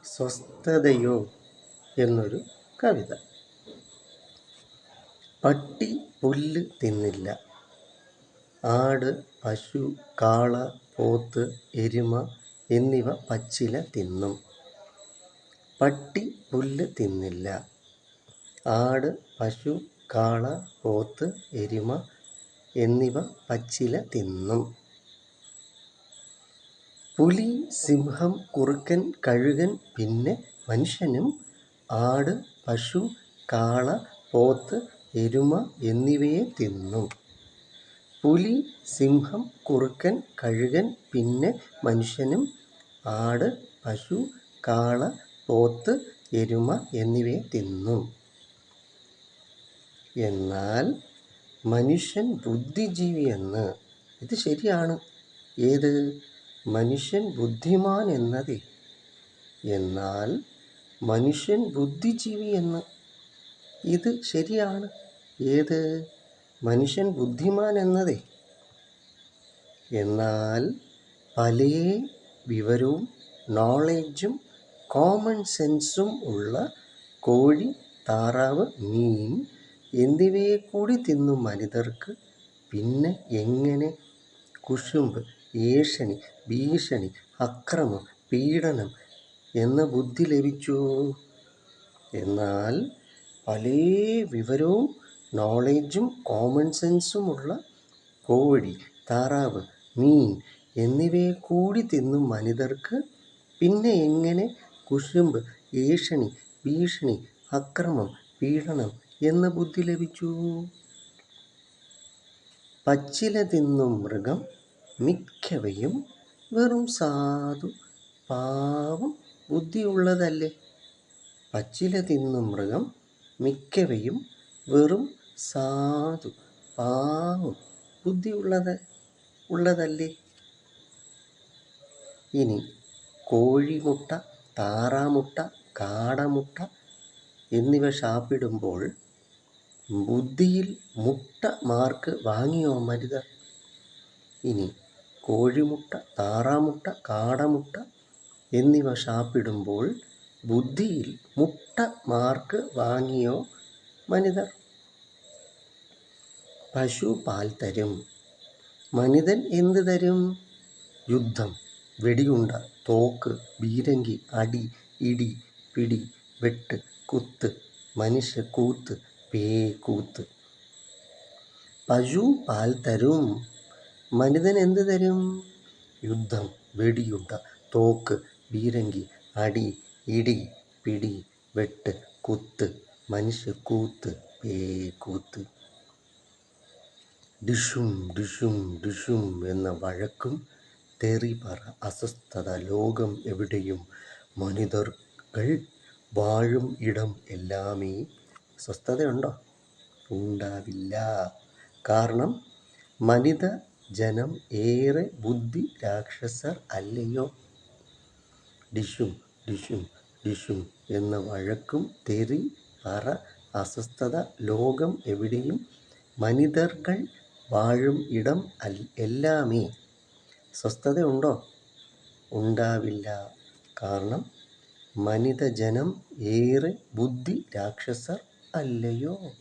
സ്വസ്ഥതയോ എന്നൊരു കവിത. പട്ടി പുല്ല് തിന്നില്ല, ആട്, പശു, കാള, പോത്ത്, എരുമ എന്നിവ പച്ചില തിന്നും. പട്ടി പുല്ല് തിന്നില്ല, ആട്, പശു, കാള, പോത്ത്, എരുമ എന്നിവ പച്ചില തിന്നും. പുലി, സിംഹം, കുറുക്കൻ, കഴുകൻ പിന്നെ മനുഷ്യനും ആട്, പശു, കാള, പോത്ത്, എരുമ എന്നിവയെ തിന്നും. പുലി, സിംഹം, കുറുക്കൻ, കഴുകൻ പിന്നെ മനുഷ്യനും ആട്, പശു, കാള, പോത്ത്, എരുമ എന്നിവയെ തിന്നും. എന്നാൽ മനുഷ്യൻ ബുദ്ധിജീവിയെന്ന്. ഇത് ശരിയാണ്. ഏത്? മനുഷ്യൻ ബുദ്ധിമാൻ എന്നതേ. എന്നാൽ മനുഷ്യൻ ബുദ്ധിജീവിയെന്ന്. ഇത് ശരിയാണ്. ഏത്? മനുഷ്യൻ ബുദ്ധിമാൻ എന്നതേ. എന്നാൽ പലേ വിവരവും നോളേജും കോമൺ സെൻസും ഉള്ള കോഴി, താറാവ്, മീൻ എന്നിവയെ കൂടി തിന്നും മനിതർക്ക് പിന്നെ എങ്ങനെ കുശുമ്പ്, ഏഷണി, ഭീഷണി, അക്രമം, പീഡനം എന്ന ബുദ്ധി ലഭിച്ചു? എന്നാൽ പലേ വിവരവും നോളേജും കോമൺ സെൻസും ഉള്ള കോഴി, താറാവ്, മീൻ എന്നിവയെ കൂടി തിന്നും മനിതർക്ക് പിന്നെ എങ്ങനെ കുശുമ്പ്, ഏഷണി, ഭീഷണി, അക്രമം, പീഡനം എന്ന ബുദ്ധി ലഭിച്ചു? പച്ചില തിന്നും മൃഗം മിക്കവയും വെറും സാധു പാവം ബുദ്ധിയുള്ളതല്ലേ? പച്ചില തിന്നും മൃഗം മിക്കവയും വെറും സാധു പാവം ബുദ്ധിയുള്ളതല്ലേ? ഇനി കോഴിമുട്ട, താറാമുട്ട, കാടമുട്ട എന്നിവ ശാപ്പിടുമ്പോൾ ബുദ്ധിയിൽ മുട്ട മാർക്ക് വാങ്ങിയോ മനിതർ? ഇനി കോഴിമുട്ട, താറാമുട്ട, കാടമുട്ട എന്നിവ ശാപ്പിടുമ്പോൾ ബുദ്ധിയിൽ മുട്ട മാർക്ക് വാങ്ങിയോ മനിതർ? പശു പാൽ തരും, മനിതൻ എന്ത് തരും? യുദ്ധം, വെടിയുണ്ട, തോക്ക്, ബീരങ്കി, അടി, ഇടി, പിടി, വെട്ട്, കുത്ത്, മനുഷ്യക്കൂത്ത്, പേക്കൂത്ത്. പശു പാൽ തരും, മനിതൻ എന്ത് തരും? യുദ്ധം, വെടിയുണ്ട, തോക്ക്, ബീരങ്കി, അടി, ഇടി, പിടി, വെട്ട്, കുത്ത്, മനുഷ്യക്കൂത്ത്, പേക്കൂത്ത്. ഡിഷും ഡിഷും ഡിഷും എന്ന വഴക്കും തെറിപറ അസ്വസ്ഥത ലോകം എവിടെയും മനിതർകൾ വാഴും ഇടം എല്ലാമേ. സ്വസ്ഥതയുണ്ടോ? ഉണ്ടാവില്ല. കാരണം മനിത ജനം ഏറെ ബുദ്ധി രാക്ഷസർ അല്ലയോ? ഡിഷും ഡിഷും ഡിഷും എന്ന വഴക്കും തെറി പറ അസ്വസ്ഥത ലോകം എവിടെയും മനിതർകൾ വാഴും ഇടം എല്ലാമേ. സ്വസ്ഥതയുണ്ടോ? ഉണ്ടാവില്ല. കാരണം മനിത ജനം ഏറെ ബുദ്ധി രാക്ഷസർ അല്ലയോ?